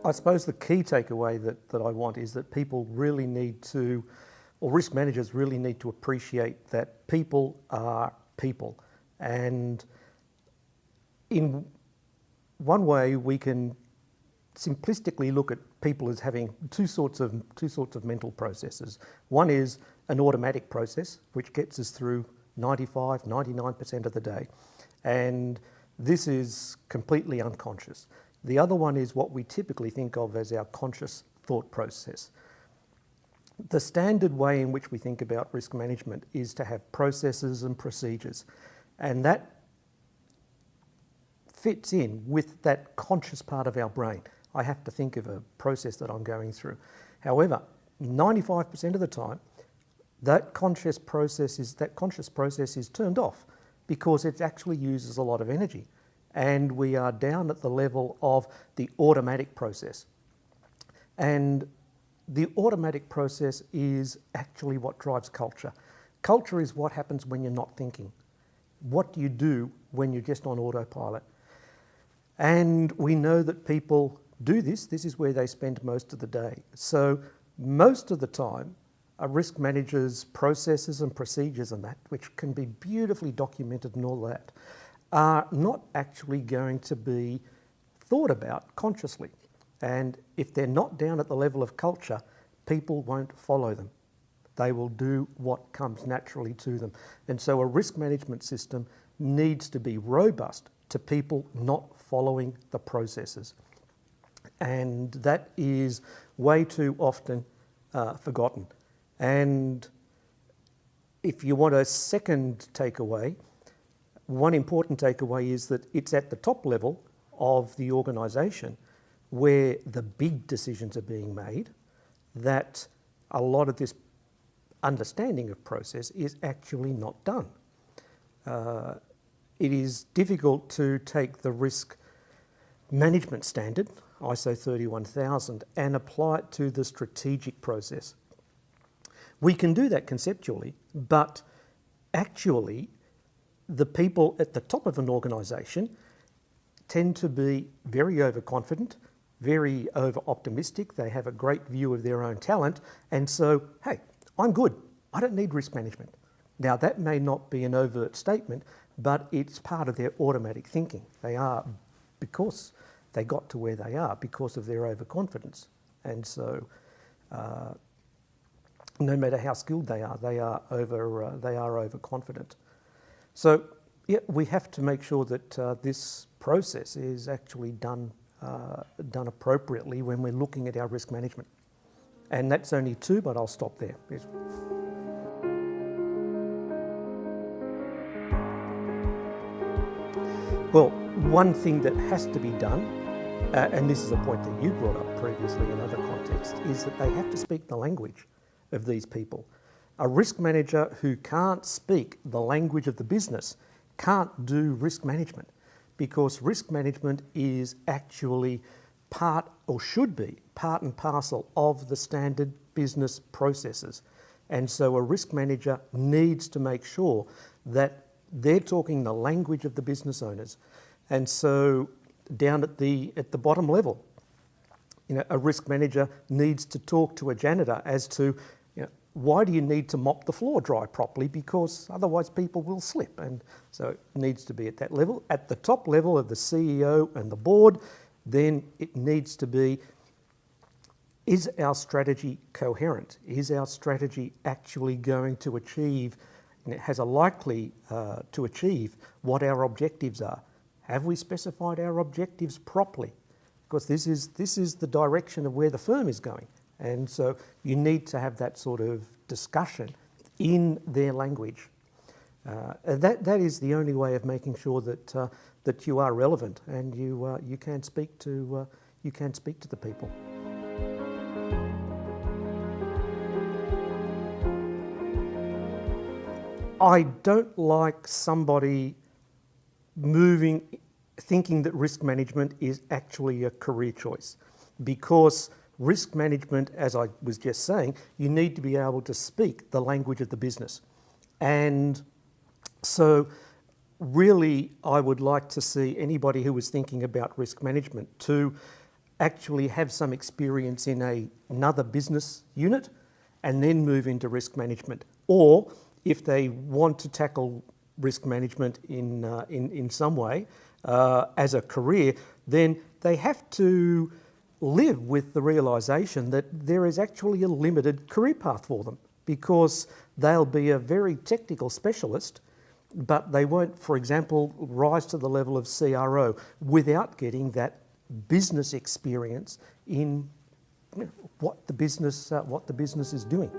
I suppose the key takeaway that I want is that people really need to, or risk managers really need to appreciate that people are people. And in one way, we can simplistically look at people as having two sorts of mental processes. One is an automatic process, which gets us through 95, 99% of the day. And this is completely unconscious. The other one is what we typically think of as our conscious thought process. The standard way in which we think about risk management is to have processes and procedures. And that fits in with that conscious part of our brain. I have to think of a process that I'm going through. However, 95% of the time, that conscious process is turned off because it actually uses a lot of energy. And we are down at the level of the automatic process. And the automatic process is actually what drives culture. Culture is what happens when you're not thinking. What do you do when you're just on autopilot? And we know that people do this. This is where they spend most of the day. So most of the time, a risk manager's processes and procedures and that, which can be beautifully documented and all that, are not actually going to be thought about consciously. And if they're not down at the level of culture, people won't follow them. They will do what comes naturally to them. And so a risk management system needs to be robust to people not following the processes. And that is way too often forgotten. And if you want a second takeaway, one important takeaway is that it's at the top level of the organisation where the big decisions are being made that a lot of this understanding of process is actually not done. It is difficult to take the risk management standard, ISO 31000, and apply it to the strategic process. We can do that conceptually, but actually the people at the top of an organisation tend to be very overconfident, very over-optimistic. They have a great view of their own talent, and so, hey, I'm good. I don't need risk management. Now, that may not be an overt statement, but it's part of their automatic thinking. They are, because they got to where they are, because of their overconfidence. And so, no matter how skilled they are overconfident. So, yeah, we have to make sure that this process is actually done appropriately when we're looking at our risk management. And that's only two, but I'll stop there. Yes. Well, one thing that has to be done, and this is a point that you brought up previously in other contexts, is that they have to speak the language of these people. A risk manager who can't speak the language of the business can't do risk management, because risk management is actually part, or should be, part and parcel of the standard business processes. And so a risk manager needs to make sure that they're talking the language of the business owners. And so down at the bottom level, a risk manager needs to talk to a janitor as to, why do you need to mop the floor dry properly? Because otherwise people will slip. And so it needs to be at that level. At the top level of the CEO and the board, then it needs to be, is our strategy coherent? Is our strategy actually going to achieve, and it has a likely to achieve what our objectives are? Have we specified our objectives properly? Because this is the direction of where the firm is going. And so you need to have that sort of discussion in their language. That is the only way of making sure that you are relevant and you can speak to the people. I don't like somebody thinking that risk management is actually a career choice, because risk management, as I was just saying, you need to be able to speak the language of the business. And so really, I would like to see anybody who was thinking about risk management to actually have some experience in another business unit and then move into risk management. Or if they want to tackle risk management in some way as a career, then they have to live with the realisation that there is actually a limited career path for them, because they'll be a very technical specialist, but they won't, for example, rise to the level of CRO without getting that business experience in what the business is doing.